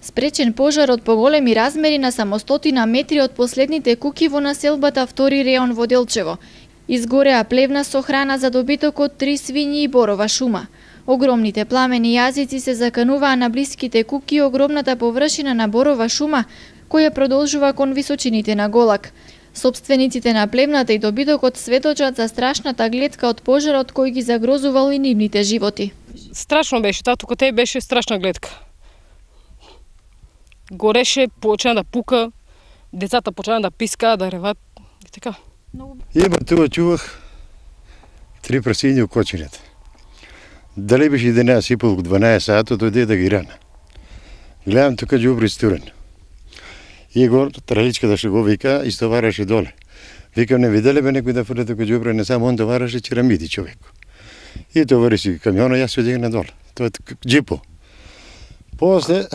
Спречен пожар од поголеми размери на само 100 метри од последните куки во населбата Втори реон во Делчево. Изгореа плевна со храна за добиток од 3 свињи и борова шума. Огромните пламени јазици се закануваа на блиските куки и огромната површина на борова шума, која продолжува кон височините на Голак. Собствениците на плевната и добитокот сведочат за страшната гледка од пожарот кој ги загрозувал и нивните животи. Страшно беше, тука те беше страшна гледка. Гореше, почна да пука, децата почна да пискаат, да реват и така. Има тоа чувах 3 прасиња у кочињата. Дали беше 11:30-12 сата, дојде да ги рана. Гледам тука ѓубри стурен. Игор, траличката што го вика, истовараше доле. Викам, не виделе бе некој да фрле тука ѓубри, не само он товараше черамиди човек. И товари си камиона, јас се одигна доле. Тоа е џипо. После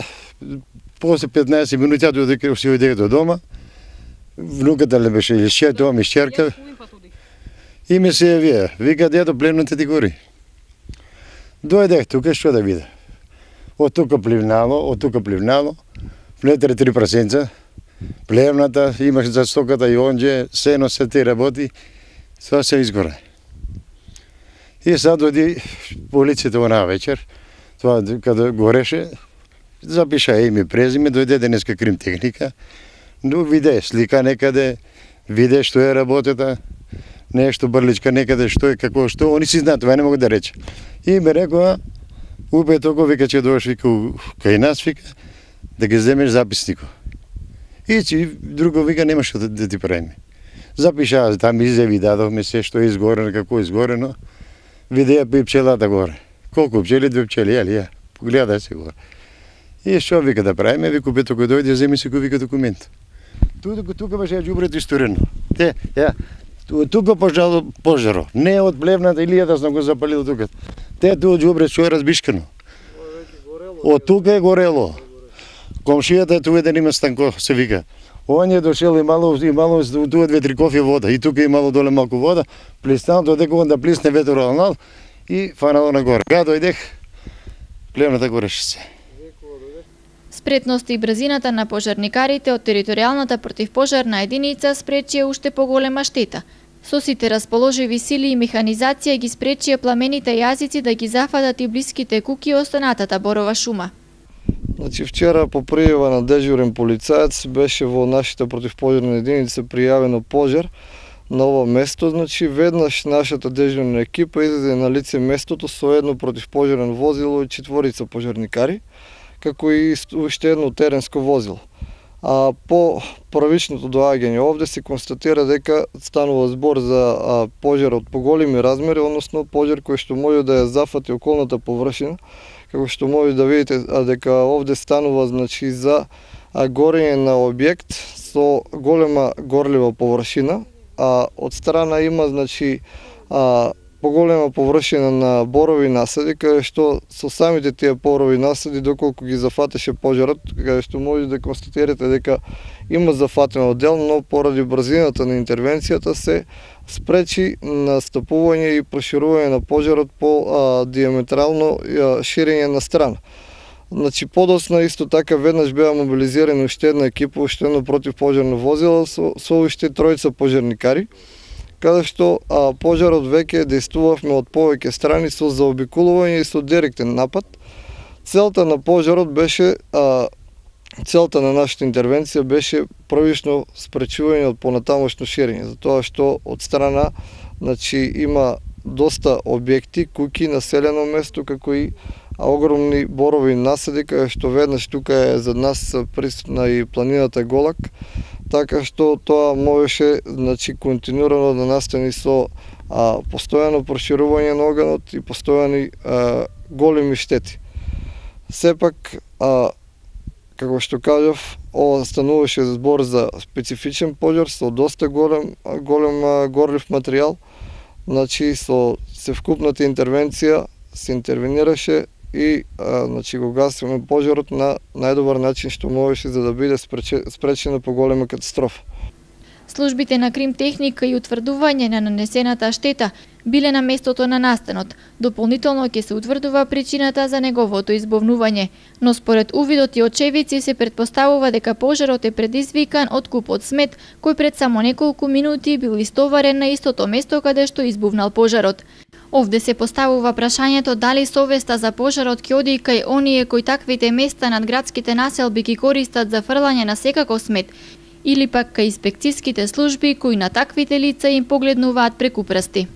15 минути додека се одега до дома, внуката ли беше или тоа ми шчерка, и ми се јавија. Вика, дедо, плевната ти гори. Дојдех тука, што да виде. Од тука пливнало, влетре 3 прасенца, плевната, имаше за стоката и онđe, сено се ти работи, тоа се изгоре. И сад дојди полицијата онаа вечер, тоа каде гореше, запиша име, презиме, дојде денеска крим техника, но виде слика некаде, виде што е работата, нешто брличка некаде, што е, како што, они си знаат, тоа не могат да рече. И ме рекоа, убе токо, вика, че дојаш, вика, кај нас, вика, да ги земеш записникот. И че друго, вика, нема што да ти правиме. Запиша, там изјави дадовме се што е изгорено, како е изгорено, видеа и пчелата горе. Колку пчели, 2 пчели, ја, погледај се горе. И што вика да правиме, вика, бе токо дојде, земи се вика документ. Тука беше ѓубрето исторено. Тука пожаро, не од плевната или јас сум го запалил тука. Тука ѓубре што е разбишкано. Од тука е горело. Комшијата тука да нема Станко, се вика. Он е дошел и мало тука 2-3 кофи вода. И тука имало доле малку вода. Плиснал, додека он да плисне ветер алнал и фанало нагоре. Кога дојдех, плевната гореше се. Спретноста и брзината на пожарникарите од територијалната противпожарна единица спречија уште поголема штета. Со сите расположиви сили и механизација ги спречија пламените јазици да ги зафатат и блиските куки и останатата борова шума. Значи вчера по пријава на дежурен полицаец беше во нашата противпожарна единица пријавено пожар на ова место. Значи веднаш нашата дежурна екипа излезе на лице местото со едно противпожарно возило и 4 пожарникари, како и уште едно теренско возило. А по првичното доаѓање овде се констатира дека станува збор за пожар од поголеми размери, односно пожар кој што може да ја зафати околната површина, како што може да видите дека овде станува значи за горење на објект со голема горлива површина, а од страна има значи поголема површина на борови насади, каде што со самите тие борови насади, доколку ги зафатеше пожарот, каде што може да констатирате дека има зафатен оддел, но поради брзината на интервенцијата се спречи настапување и проширување на пожарот по диаметрално ширење на страна. Значи подоцна исто така веднаш беа мобилизирани уште една екипа, уште едно противпожарно возило со уште 3 пожарникари, каде што пожарот веќе дејствувавме од повеќе страни со заобиколување и со директен напад. Целта на пожарот беше, целта на нашата интервенција беше првично спречување од понатамошно ширење, затоа што од страна значи има доста објекти, куки, населено место, како и огромни борови насади, каде што веднаш тука е за нас присутна и планината Голак, така што тоа можеше значи континуирано да настани со постојано проширување на оганот и постојани големи штети. Сепак, како што кажав, ова стануваше збор за специфичен пожар со доста голем горлив материјал, значи со севкупната интервенција се интервенираше и значи го гасиме пожарот на најдобар начин што можеше за да биде спречена поголема катастрофа. Службите на крим техника и утврдување на нанесената штета биле на местото на настанот. Дополнително ќе се утврдува причината за неговото избовнување, но според увидот и очевидци се претпоставува дека пожарот е предизвикан од купот смет кој пред само неколку минути бил истоварен на истото место каде што избувнал пожарот. Овде се поставува прашањето дали совеста за пожарот ќе оди кај оние кои таквите места над градските населби ги користат за фрлање на секаков смет, или пак кај инспекцијските служби кои на таквите лица им погледнуваат преку прсти.